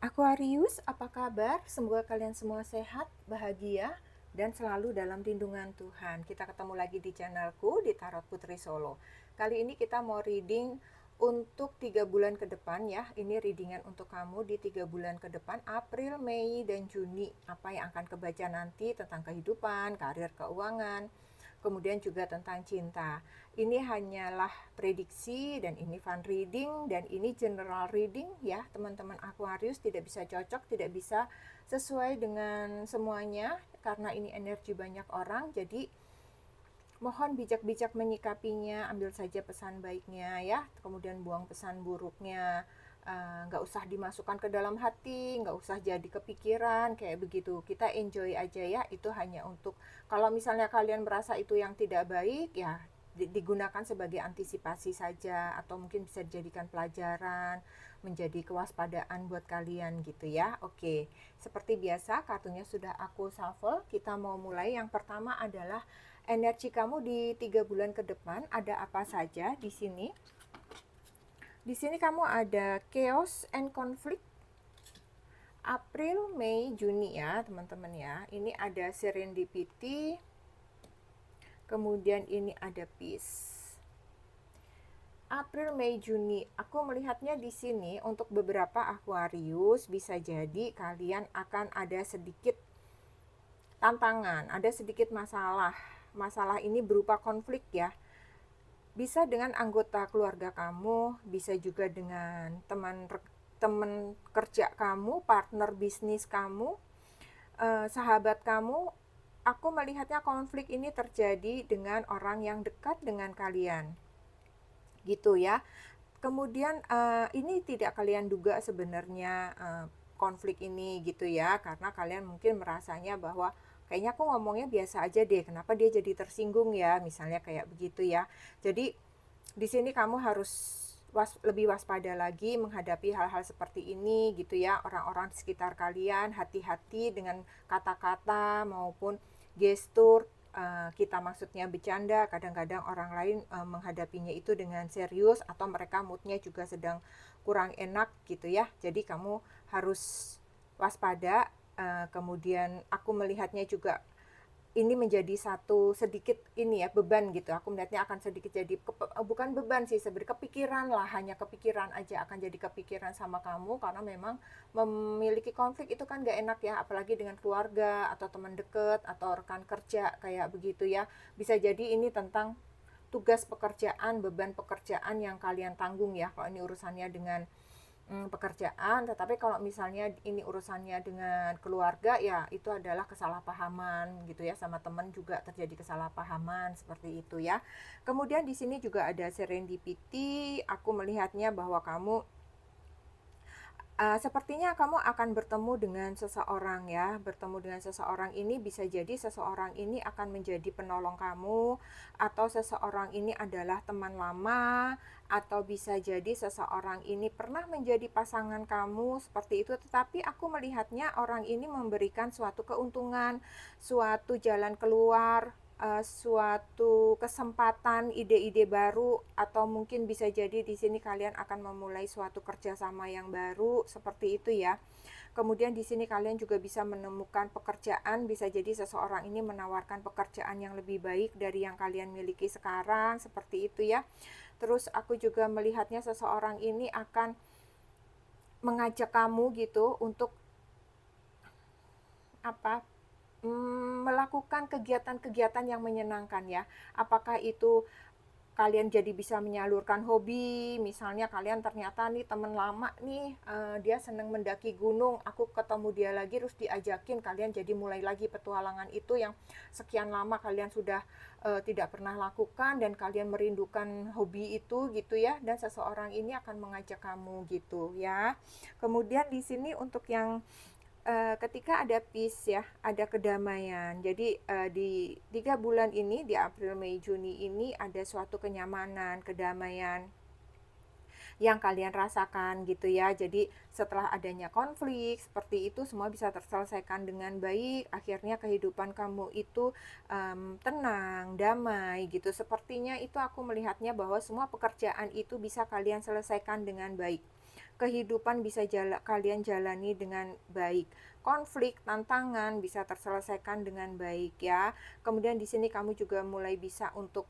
Aquarius, apa kabar? Semoga kalian semua sehat, bahagia, dan selalu dalam lindungan Tuhan. Kita ketemu lagi di channelku, di Tarot Putri Solo. Kali ini kita mau reading untuk 3 bulan ke depan ya. Ini readingan untuk kamu di 3 bulan ke depan, April, Mei, dan Juni. Apa yang akan kebaca nanti tentang kehidupan, karir, keuangan, kemudian juga tentang cinta. Ini hanyalah prediksi dan ini fun reading dan ini general reading ya teman-teman Aquarius, tidak bisa cocok, tidak bisa sesuai dengan semuanya karena ini energi banyak orang. Jadi mohon bijak-bijak menyikapinya, ambil saja pesan baiknya ya, kemudian buang pesan buruknya. Nggak usah dimasukkan ke dalam hati, nggak usah jadi kepikiran kayak begitu. Kita enjoy aja ya, itu hanya untuk kalau misalnya kalian merasa itu yang tidak baik ya digunakan sebagai antisipasi saja, atau mungkin bisa dijadikan pelajaran, menjadi kewaspadaan buat kalian gitu ya. Oke, seperti biasa kartunya sudah aku shuffle. Kita mau mulai. Yang pertama adalah energi kamu di 3 bulan ke depan, ada apa saja di sini. Di sini kamu ada chaos and conflict. April, Mei, Juni ya teman-teman ya. Ini ada serendipity. Kemudian ini ada peace. April, Mei, Juni. Aku melihatnya di sini untuk beberapa Aquarius bisa jadi kalian akan ada sedikit tantangan, ada sedikit masalah. Masalah ini berupa konflik ya. Bisa dengan anggota keluarga kamu, bisa juga dengan teman kerja kamu, partner bisnis kamu, sahabat kamu. Aku melihatnya konflik ini terjadi dengan orang yang dekat dengan kalian. Gitu ya. Kemudian ini tidak kalian duga sebenarnya konflik ini gitu ya, karena kalian mungkin merasanya bahwa kayaknya aku ngomongnya biasa aja deh, kenapa dia jadi tersinggung ya, misalnya kayak begitu ya. Jadi di sini kamu harus lebih waspada lagi menghadapi hal-hal seperti ini gitu ya. Orang-orang di sekitar kalian hati-hati dengan kata-kata maupun gestur. Kita maksudnya bercanda, kadang-kadang orang lain menghadapinya itu dengan serius, atau mereka moodnya juga sedang kurang enak gitu ya. Jadi kamu harus waspada. Kemudian aku melihatnya juga ini menjadi satu sedikit ini ya beban gitu. Aku melihatnya akan sedikit jadi bukan beban sih sebenarnya, kepikiran lah, hanya kepikiran aja, akan jadi kepikiran sama kamu karena memang memiliki konflik itu kan gak enak ya, apalagi dengan keluarga atau teman deket atau rekan kerja kayak begitu ya. Bisa jadi ini tentang tugas pekerjaan, beban pekerjaan yang kalian tanggung ya kalau ini urusannya dengan pekerjaan. Tetapi kalau misalnya ini urusannya dengan keluarga ya itu adalah kesalahpahaman gitu ya, sama teman juga terjadi kesalahpahaman seperti itu ya. Kemudian di sini juga ada serendipity. Aku melihatnya bahwa kamu sepertinya kamu akan bertemu dengan seseorang ya. Bertemu dengan seseorang ini bisa jadi seseorang ini akan menjadi penolong kamu, atau seseorang ini adalah teman lama, atau bisa jadi seseorang ini pernah menjadi pasangan kamu seperti itu. Tetapi aku melihatnya orang ini memberikan suatu keuntungan, suatu jalan keluar, suatu kesempatan, ide-ide baru, atau mungkin bisa jadi di sini kalian akan memulai suatu kerjasama yang baru seperti itu ya. Kemudian di sini kalian juga bisa menemukan pekerjaan, bisa jadi seseorang ini menawarkan pekerjaan yang lebih baik dari yang kalian miliki sekarang seperti itu ya. Terus aku juga melihatnya seseorang ini akan mengajak kamu gitu untuk apa? Melakukan kegiatan-kegiatan yang menyenangkan ya. Apakah itu kalian jadi bisa menyalurkan hobi, misalnya kalian ternyata nih teman lama nih, dia seneng mendaki gunung, aku ketemu dia lagi terus diajakin, kalian jadi mulai lagi petualangan itu yang sekian lama kalian sudah tidak pernah lakukan, dan kalian merindukan hobi itu gitu ya, dan seseorang ini akan mengajak kamu gitu ya. Kemudian di sini untuk yang ketika ada peace ya, ada kedamaian. Jadi di 3 bulan ini, di April, Mei, Juni ini ada suatu kenyamanan, kedamaian yang kalian rasakan gitu ya. Jadi setelah adanya konflik seperti itu, semua bisa terselesaikan dengan baik. Akhirnya kehidupan kamu itu tenang, damai gitu. Sepertinya itu aku melihatnya bahwa semua pekerjaan itu bisa kalian selesaikan dengan baik. kehidupan bisa kalian jalani dengan baik. Konflik, tantangan bisa terselesaikan dengan baik ya. Kemudian di sini kamu juga mulai bisa untuk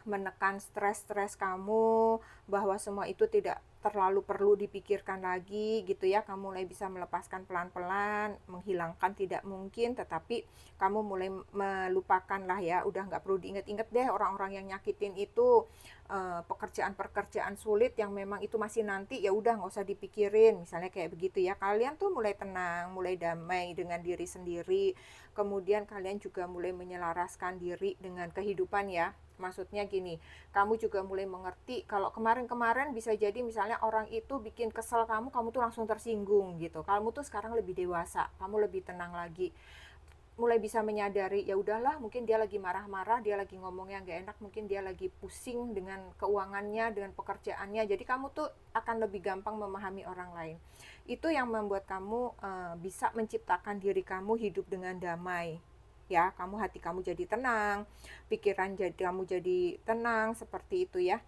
menekan stres-stres kamu, bahwa semua itu tidak terlalu perlu dipikirkan lagi gitu ya. Kamu mulai bisa melepaskan pelan-pelan, menghilangkan tidak mungkin, tetapi kamu mulai melupakan lah ya, udah nggak perlu diinget-inget deh orang-orang yang nyakitin itu. Pekerjaan-pekerjaan sulit yang memang itu masih nanti, ya udah nggak usah dipikirin, misalnya kayak begitu ya. Kalian tuh mulai tenang, mulai damai dengan diri sendiri, kemudian kalian juga mulai menyelaraskan diri dengan kehidupan ya. Maksudnya gini, kamu juga mulai mengerti kalau kemarin-kemarin bisa jadi misalnya orang itu bikin kesel kamu, kamu tuh langsung tersinggung gitu. Kamu tuh sekarang lebih dewasa, kamu lebih tenang lagi, mulai bisa menyadari ya udahlah, mungkin dia lagi marah-marah, dia lagi ngomong yang gak enak, mungkin dia lagi pusing dengan keuangannya, dengan pekerjaannya. Jadi kamu tuh akan lebih gampang memahami orang lain. Itu yang membuat kamu bisa menciptakan diri kamu hidup dengan damai. Ya, hati kamu jadi tenang, pikiran kamu jadi tenang, seperti itu ya.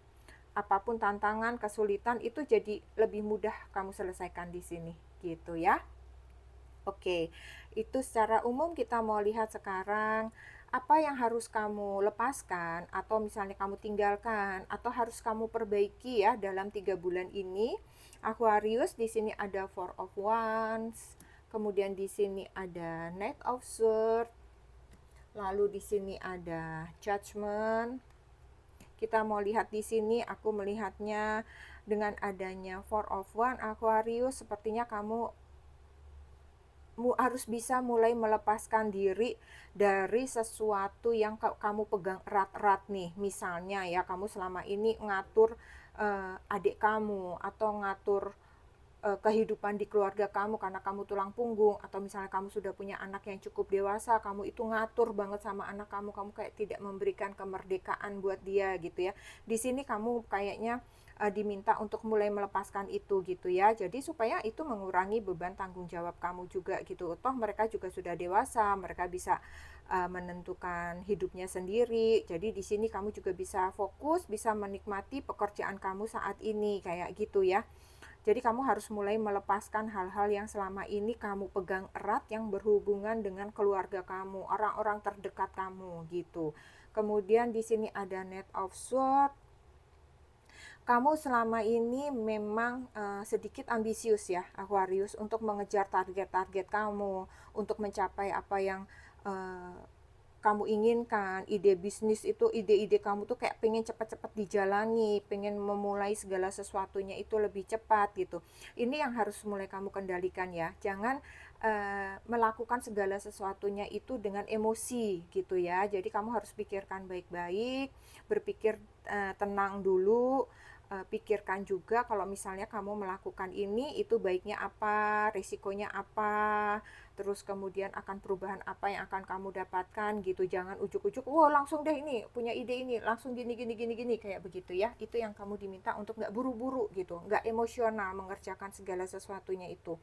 Apapun tantangan, kesulitan itu jadi lebih mudah kamu selesaikan di sini, gitu ya. Oke, itu secara umum kita mau lihat sekarang apa yang harus kamu lepaskan atau misalnya kamu tinggalkan atau harus kamu perbaiki ya dalam 3 bulan ini. Aquarius, di sini ada Four of Wands, kemudian di sini ada Knight of Swords, lalu di sini ada Judgment. Kita mau lihat di sini, aku melihatnya dengan adanya Four of Wands, Aquarius, sepertinya kamu harus bisa mulai melepaskan diri dari sesuatu yang kamu pegang erat-erat nih. Misalnya ya, kamu selama ini ngatur adik kamu atau ngatur kehidupan di keluarga kamu karena kamu tulang punggung, atau misalnya kamu sudah punya anak yang cukup dewasa, kamu itu ngatur banget sama anak kamu kayak tidak memberikan kemerdekaan buat dia gitu ya. Di sini kamu kayaknya diminta untuk mulai melepaskan itu gitu ya. Jadi supaya itu mengurangi beban tanggung jawab kamu juga gitu. Toh mereka juga sudah dewasa, mereka bisa menentukan hidupnya sendiri. Jadi di sini kamu juga bisa fokus, bisa menikmati pekerjaan kamu saat ini kayak gitu ya. Jadi kamu harus mulai melepaskan hal-hal yang selama ini kamu pegang erat yang berhubungan dengan keluarga kamu, orang-orang terdekat kamu gitu. Kemudian di sini ada Knight of Swords. Kamu selama ini memang sedikit ambisius ya, Aquarius, untuk mengejar target-target kamu, untuk mencapai apa yang uh, kamu inginkan. Ide bisnis itu, ide-ide kamu tuh kayak pengen cepat-cepat dijalani, pengen memulai segala sesuatunya itu lebih cepat gitu. Ini yang harus mulai kamu kendalikan ya. Jangan melakukan segala sesuatunya itu dengan emosi gitu ya. Jadi kamu harus pikirkan baik-baik, berpikir tenang dulu. Pikirkan juga kalau misalnya kamu melakukan ini, itu baiknya apa, risikonya apa, terus kemudian akan perubahan apa yang akan kamu dapatkan gitu. Jangan ujuk-ujuk, wah langsung deh ini punya ide ini, langsung gini gini gini gini kayak begitu ya. Itu yang kamu diminta untuk nggak buru-buru gitu, nggak emosional mengerjakan segala sesuatunya itu.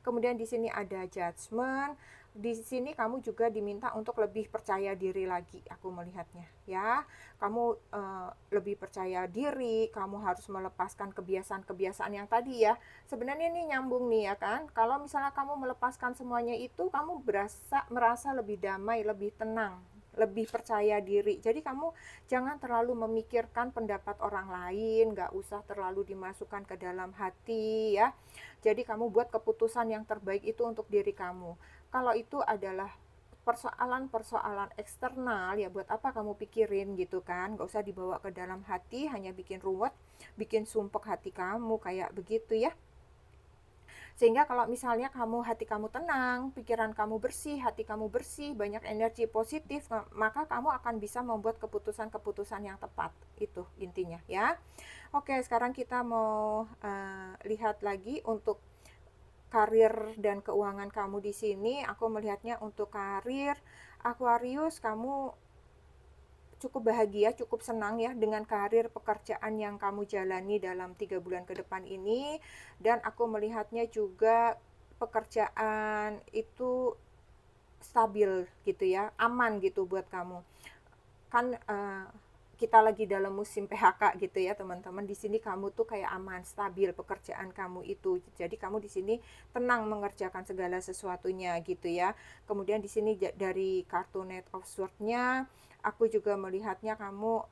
Kemudian di sini ada Judgment. Di sini kamu juga diminta untuk lebih percaya diri lagi, aku melihatnya ya. Kamu lebih percaya diri, kamu harus melepaskan kebiasaan-kebiasaan yang tadi ya. Sebenarnya ini nyambung nih ya kan. Kalau misalnya kamu melepaskan semuanya itu, kamu merasa lebih damai, lebih tenang, lebih percaya diri. Jadi kamu jangan terlalu memikirkan pendapat orang lain, gak usah terlalu dimasukkan ke dalam hati ya. Jadi kamu buat keputusan yang terbaik itu untuk diri kamu. Kalau itu adalah persoalan-persoalan eksternal, ya buat apa kamu pikirin gitu kan. Gak usah dibawa ke dalam hati, hanya bikin ruwet, bikin sumpek hati kamu kayak begitu ya. Sehingga kalau misalnya hati kamu tenang, pikiran kamu bersih, hati kamu bersih, banyak energi positif, maka kamu akan bisa membuat keputusan-keputusan yang tepat. Itu intinya ya. Oke, sekarang kita mau lihat lagi untuk karir dan keuangan kamu di sini. Aku melihatnya untuk karir Aquarius, kamu cukup bahagia, cukup senang ya dengan karir pekerjaan yang kamu jalani dalam 3 bulan ke depan ini. Dan aku melihatnya juga pekerjaan itu stabil gitu ya, aman gitu buat kamu. Kan kita lagi dalam musim PHK gitu ya teman-teman, di sini kamu tuh kayak aman, stabil pekerjaan kamu itu. Jadi kamu di sini tenang mengerjakan segala sesuatunya gitu ya. Kemudian di sini dari kartu Knight of Swords-nya, aku juga melihatnya kamu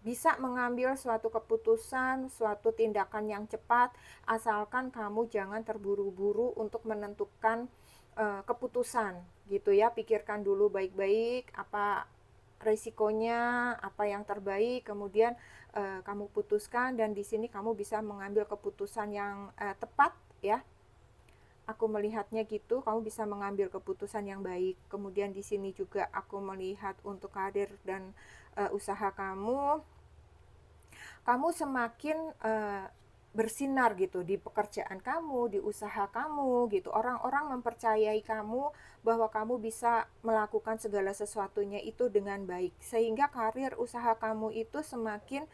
bisa mengambil suatu keputusan, suatu tindakan yang cepat, asalkan kamu jangan terburu-buru untuk menentukan keputusan gitu ya. Pikirkan dulu baik-baik apa resikonya, apa yang terbaik, kemudian kamu putuskan, dan di sini kamu bisa mengambil keputusan yang tepat ya. Aku melihatnya gitu, kamu bisa mengambil keputusan yang baik. Kemudian di sini juga aku melihat untuk karir dan usaha kamu, kamu semakin bersinar gitu di pekerjaan kamu, di usaha kamu gitu. Orang-orang mempercayai kamu bahwa kamu bisa melakukan segala sesuatunya itu dengan baik. Sehingga karir usaha kamu itu semakin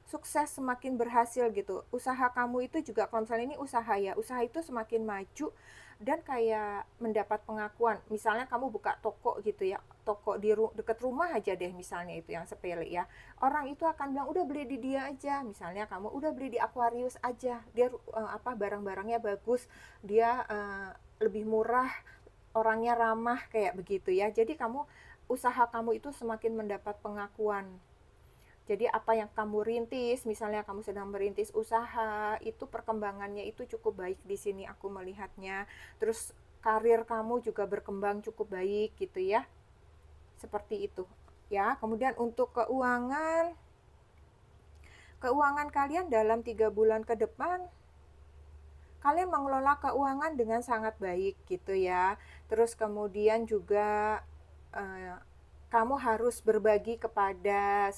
sukses, semakin berhasil gitu. Usaha kamu itu juga, kalau misalnya ini usaha ya, usaha itu semakin maju dan kayak mendapat pengakuan. Misalnya kamu buka toko gitu ya, toko di deket rumah aja deh misalnya, itu yang sepele ya. Orang itu akan bilang udah beli di dia aja. Misalnya kamu udah beli di Aquarius aja. Dia barang-barangnya bagus, dia lebih murah, orangnya ramah kayak begitu ya. Jadi kamu, usaha kamu itu semakin mendapat pengakuan. Jadi apa yang kamu rintis, misalnya kamu sedang merintis usaha, itu perkembangannya itu cukup baik di sini aku melihatnya. Terus karir kamu juga berkembang cukup baik gitu ya. Seperti itu. Ya, kemudian untuk keuangan, keuangan kalian dalam 3 bulan ke depan, kalian mengelola keuangan dengan sangat baik gitu ya. Terus kemudian juga eh, kamu harus berbagi kepada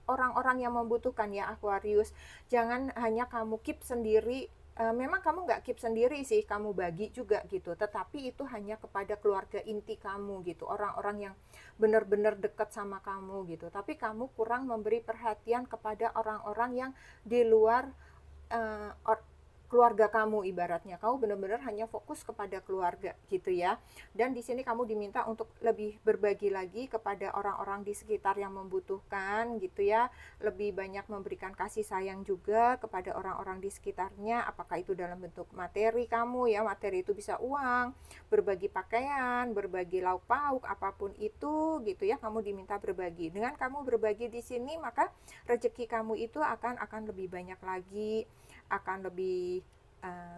orang-orang yang membutuhkan ya Aquarius. Jangan hanya kamu keep sendiri. Memang kamu nggak keep sendiri sih, kamu bagi juga gitu. Tetapi itu hanya kepada keluarga inti kamu gitu, orang-orang yang benar-benar dekat sama kamu gitu. Tapi kamu kurang memberi perhatian kepada orang-orang yang di luar uh, keluarga kamu, ibaratnya kamu benar-benar hanya fokus kepada keluarga gitu ya. Dan di sini kamu diminta untuk lebih berbagi lagi kepada orang-orang di sekitar yang membutuhkan gitu ya, lebih banyak memberikan kasih sayang juga kepada orang-orang di sekitarnya, apakah itu dalam bentuk materi kamu ya, materi itu bisa uang, berbagi pakaian, berbagi lauk pauk, apapun itu gitu ya, kamu diminta berbagi. Dengan kamu berbagi di sini, maka rezeki kamu itu akan lebih banyak lagi, akan lebih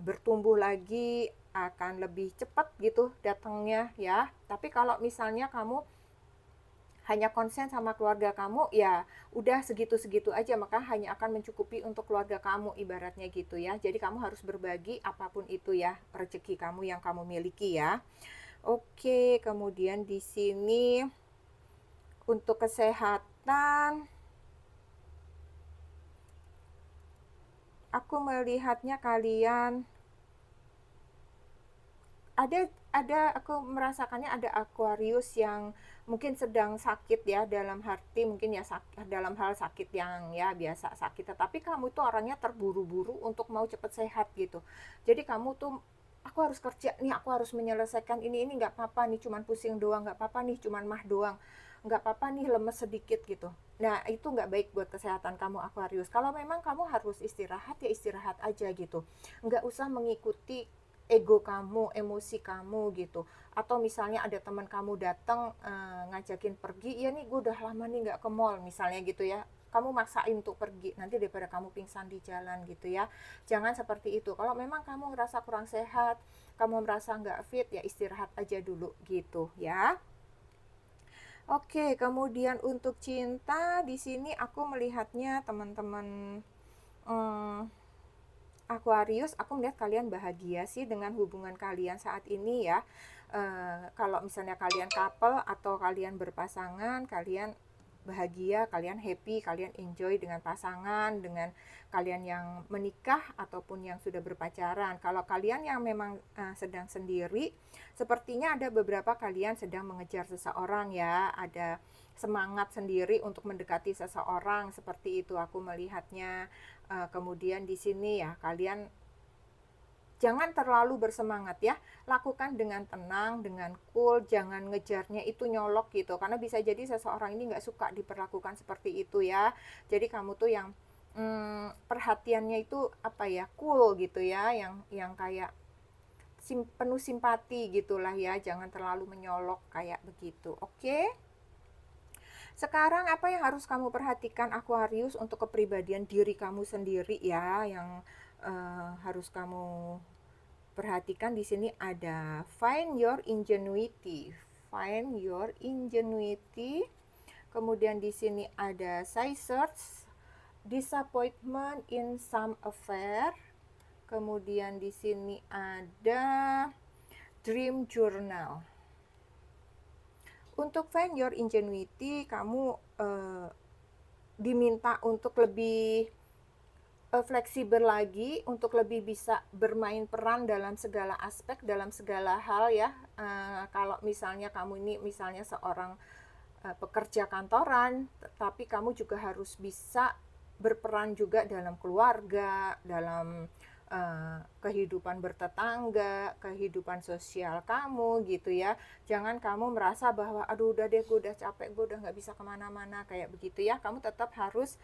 bertumbuh lagi, akan lebih cepat gitu datangnya ya. Tapi kalau misalnya kamu hanya konsen sama keluarga kamu, ya udah segitu-segitu aja, maka hanya akan mencukupi untuk keluarga kamu, ibaratnya gitu ya. Jadi kamu harus berbagi apapun itu ya, rezeki kamu yang kamu miliki ya. Oke, kemudian di sini untuk kesehatan, aku melihatnya kalian aku merasakannya ada Aquarius yang mungkin sedang sakit ya, dalam arti mungkin ya dalam hal sakit yang ya biasa sakit, tetapi kamu tuh orangnya terburu-buru untuk mau cepet sehat gitu. Jadi kamu tuh, aku harus kerja nih, aku harus menyelesaikan ini nggak apa-apa nih, cuman pusing doang, nggak apa-apa nih, cuman mah doang, nggak apa-apa nih lemes sedikit gitu. Nah itu nggak baik buat kesehatan kamu Aquarius. Kalau memang kamu harus istirahat ya istirahat aja gitu, nggak usah mengikuti ego kamu, emosi kamu gitu. Atau misalnya ada teman kamu datang ngajakin pergi, ya nih gue udah lama nih nggak ke mall misalnya gitu ya, kamu maksain untuk pergi, nanti daripada kamu pingsan di jalan gitu ya. Jangan seperti itu. Kalau memang kamu ngerasa kurang sehat, kamu merasa nggak fit, ya istirahat aja dulu gitu ya. Oke, kemudian untuk cinta di sini aku melihatnya teman-teman Aquarius, aku melihat kalian bahagia sih dengan hubungan kalian saat ini ya. Kalau misalnya kalian couple atau kalian berpasangan, kalian bahagia, kalian happy, kalian enjoy dengan pasangan, dengan kalian yang menikah ataupun yang sudah berpacaran. Kalau kalian yang memang sedang sendiri, sepertinya ada beberapa kalian sedang mengejar seseorang ya, ada semangat sendiri untuk mendekati seseorang, seperti itu aku melihatnya. Kemudian di sini ya kalian jangan terlalu bersemangat ya. Lakukan dengan tenang, dengan cool, jangan ngejarnya itu nyolok gitu. Karena bisa jadi seseorang ini nggak suka diperlakukan seperti itu ya. Jadi kamu tuh yang perhatiannya itu apa ya, cool gitu ya, yang kayak penuh simpati gitulah ya, jangan terlalu menyolok kayak begitu. Oke? Sekarang apa yang harus kamu perhatikan Aquarius untuk kepribadian diri kamu sendiri ya, yang harus kamu perhatikan di sini ada find your ingenuity. Find your ingenuity. Kemudian di sini ada scissors, disappointment in some affair. Kemudian di sini ada dream journal. Untuk find your ingenuity, kamu diminta untuk lebih fleksibel lagi, untuk lebih bisa bermain peran dalam segala aspek, dalam segala hal ya. Kalau misalnya kamu ini misalnya seorang pekerja kantoran, tapi kamu juga harus bisa berperan juga dalam keluarga, dalam kehidupan bertetangga, kehidupan sosial kamu gitu ya. Jangan kamu merasa bahwa aduh udah deh, gue udah capek, gue udah nggak bisa kemana-mana kayak begitu ya. Kamu tetap harus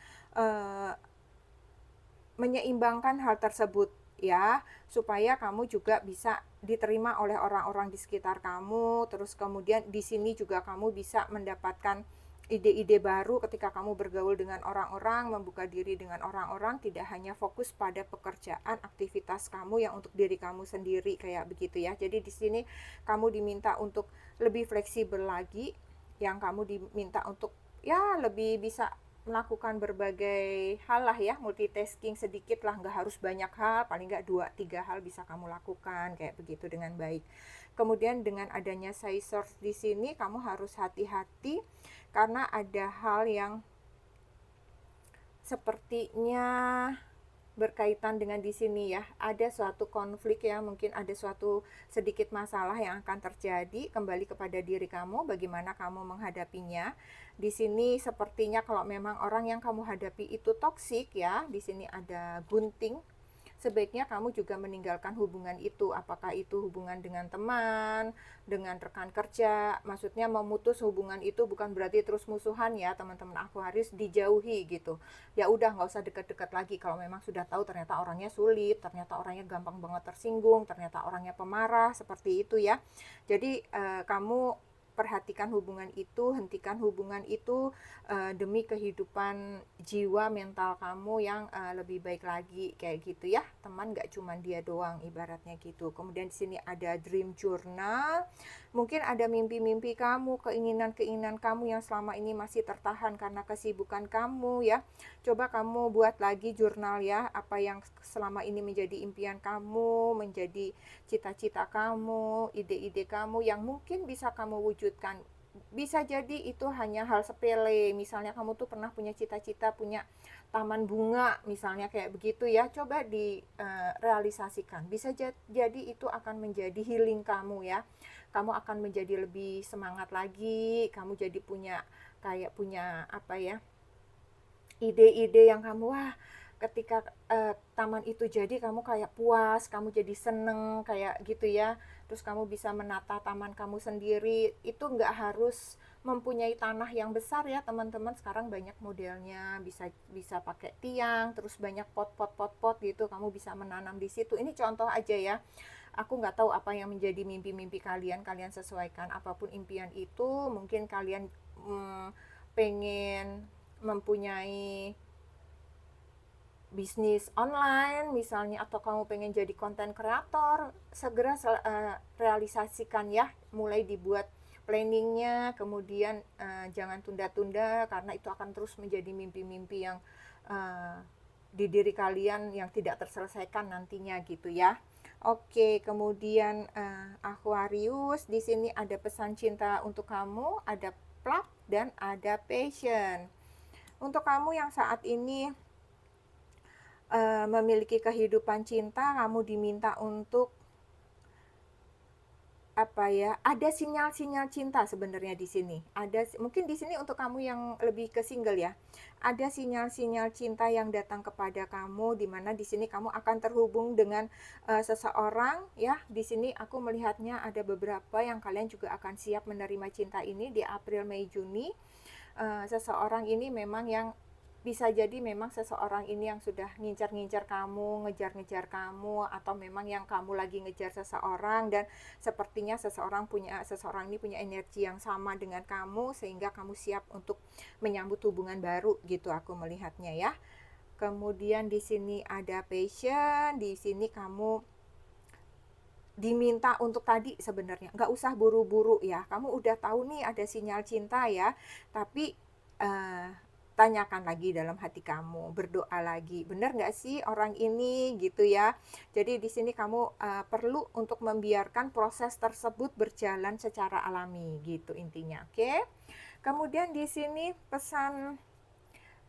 menyeimbangkan hal tersebut ya, supaya kamu juga bisa diterima oleh orang-orang di sekitar kamu. Terus kemudian di sini juga kamu bisa mendapatkan ide-ide baru ketika kamu bergaul dengan orang-orang, membuka diri dengan orang-orang, tidak hanya fokus pada pekerjaan, aktivitas kamu yang untuk diri kamu sendiri kayak begitu ya. Jadi di sini kamu diminta untuk lebih fleksibel lagi, yang kamu diminta untuk ya lebih bisa melakukan berbagai hal lah ya, multitasking sedikit lah, nggak harus banyak hal, paling nggak 2-3 hal bisa kamu lakukan kayak begitu dengan baik. Kemudian dengan adanya scissors di sini kamu harus hati-hati karena ada hal yang sepertinya berkaitan dengan di sini ya, ada suatu konflik ya, mungkin ada suatu sedikit masalah yang akan terjadi. Kembali kepada diri kamu, bagaimana kamu menghadapinya. Di sini sepertinya kalau memang orang yang kamu hadapi itu toksik ya, di sini ada gunting. Sebaiknya kamu juga meninggalkan hubungan itu, apakah itu hubungan dengan teman, dengan rekan kerja. Maksudnya memutus hubungan itu bukan berarti terus musuhan ya teman-teman Aquarius, dijauhi gitu. Ya udah, nggak usah deket-deket lagi kalau memang sudah tahu ternyata orangnya sulit, ternyata orangnya gampang banget tersinggung, ternyata orangnya pemarah, seperti itu ya. Jadi kamu perhatikan hubungan itu, hentikan hubungan itu demi kehidupan jiwa mental kamu yang lebih baik lagi kayak gitu ya. Teman nggak cuma dia doang ibaratnya gitu. Kemudian di sini ada dream journal. Mungkin ada mimpi-mimpi kamu, keinginan-keinginan kamu yang selama ini masih tertahan karena kesibukan kamu ya. Coba kamu buat lagi jurnal ya, apa yang selama ini menjadi impian kamu, menjadi cita-cita kamu, ide-ide kamu yang mungkin bisa kamu wujudkan. Bisa jadi itu hanya hal sepele, misalnya kamu tuh pernah punya cita-cita punya taman bunga misalnya kayak begitu ya, coba direalisasikan. Bisa jadi itu akan menjadi healing kamu ya, kamu akan menjadi lebih semangat lagi, kamu jadi punya apa ya, ide-ide yang kamu wah ketika taman itu jadi kamu kayak puas, kamu jadi seneng kayak gitu ya. Terus kamu bisa menata taman kamu sendiri. Itu nggak harus mempunyai tanah yang besar ya teman-teman. Sekarang banyak modelnya, bisa bisa pakai tiang, terus banyak pot-pot gitu. Kamu bisa menanam di situ. Ini contoh aja ya. Aku nggak tahu apa yang menjadi mimpi-mimpi kalian. Kalian sesuaikan apapun impian itu. Mungkin kalian pengen mempunyai bisnis online misalnya, atau kamu pengen jadi konten kreator, segera realisasikan ya, mulai dibuat planningnya, kemudian jangan tunda-tunda karena itu akan terus menjadi mimpi-mimpi yang di diri kalian yang tidak terselesaikan nantinya gitu ya. Oke, kemudian Aquarius, di sini ada pesan cinta untuk kamu, ada plug dan ada passion. Untuk kamu yang saat ini memiliki kehidupan cinta, kamu diminta untuk apa ya, ada sinyal-sinyal cinta sebenarnya di sini. Mungkin di sini untuk kamu yang lebih ke single ya. Ada sinyal-sinyal cinta yang datang kepada kamu, di mana di sini kamu akan terhubung dengan seseorang ya. Di sini aku melihatnya ada beberapa yang kalian juga akan siap menerima cinta ini di April, Mei, Juni. Seseorang ini memang yang bisa jadi memang seseorang ini yang sudah ngincar-ngincar kamu, ngejar-ngejar kamu, atau memang yang kamu lagi ngejar seseorang, dan sepertinya seseorang ini punya energi yang sama dengan kamu sehingga kamu siap untuk menyambut hubungan baru gitu aku melihatnya ya. Kemudian di sini ada passion, di sini kamu diminta untuk tadi sebenarnya nggak usah buru-buru ya. Kamu udah tahu nih ada sinyal cinta ya, tapi eh, tanyakan lagi dalam hati kamu, berdoa lagi, benar nggak sih orang ini gitu ya. Jadi di sini kamu perlu untuk membiarkan proses tersebut berjalan secara alami gitu intinya, oke? Kemudian di sini pesan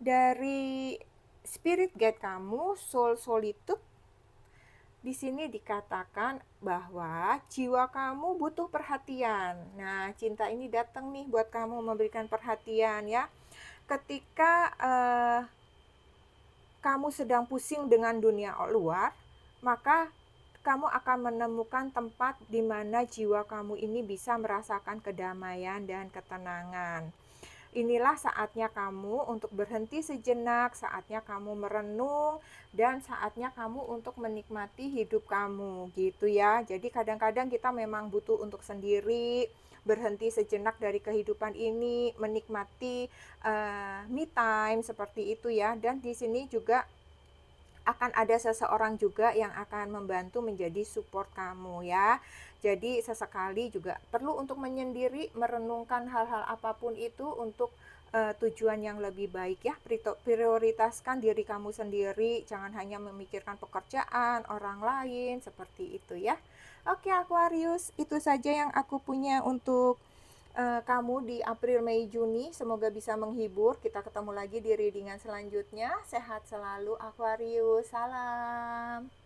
dari spirit guide kamu, soul solitude, di sini dikatakan bahwa jiwa kamu butuh perhatian. Nah, cinta ini datang nih buat kamu memberikan perhatian ya. Ketika kamu sedang pusing dengan dunia luar, maka kamu akan menemukan tempat di mana jiwa kamu ini bisa merasakan kedamaian dan ketenangan. Inilah saatnya kamu untuk berhenti sejenak, saatnya kamu merenung, dan saatnya kamu untuk menikmati hidup kamu, gitu ya. Jadi kadang-kadang kita memang butuh untuk sendiri, berhenti sejenak dari kehidupan ini, menikmati me time seperti itu ya. Dan di sini juga akan ada seseorang juga yang akan membantu menjadi support kamu ya. Jadi sesekali juga perlu untuk menyendiri, merenungkan hal-hal apapun itu untuk tujuan yang lebih baik ya. Prioritaskan diri kamu sendiri, jangan hanya memikirkan pekerjaan orang lain seperti itu ya. Oke Aquarius, itu saja yang aku punya untuk kamu di April, Mei, Juni. Semoga bisa menghibur. Kita ketemu lagi di readingan selanjutnya. Sehat selalu Aquarius. Salam.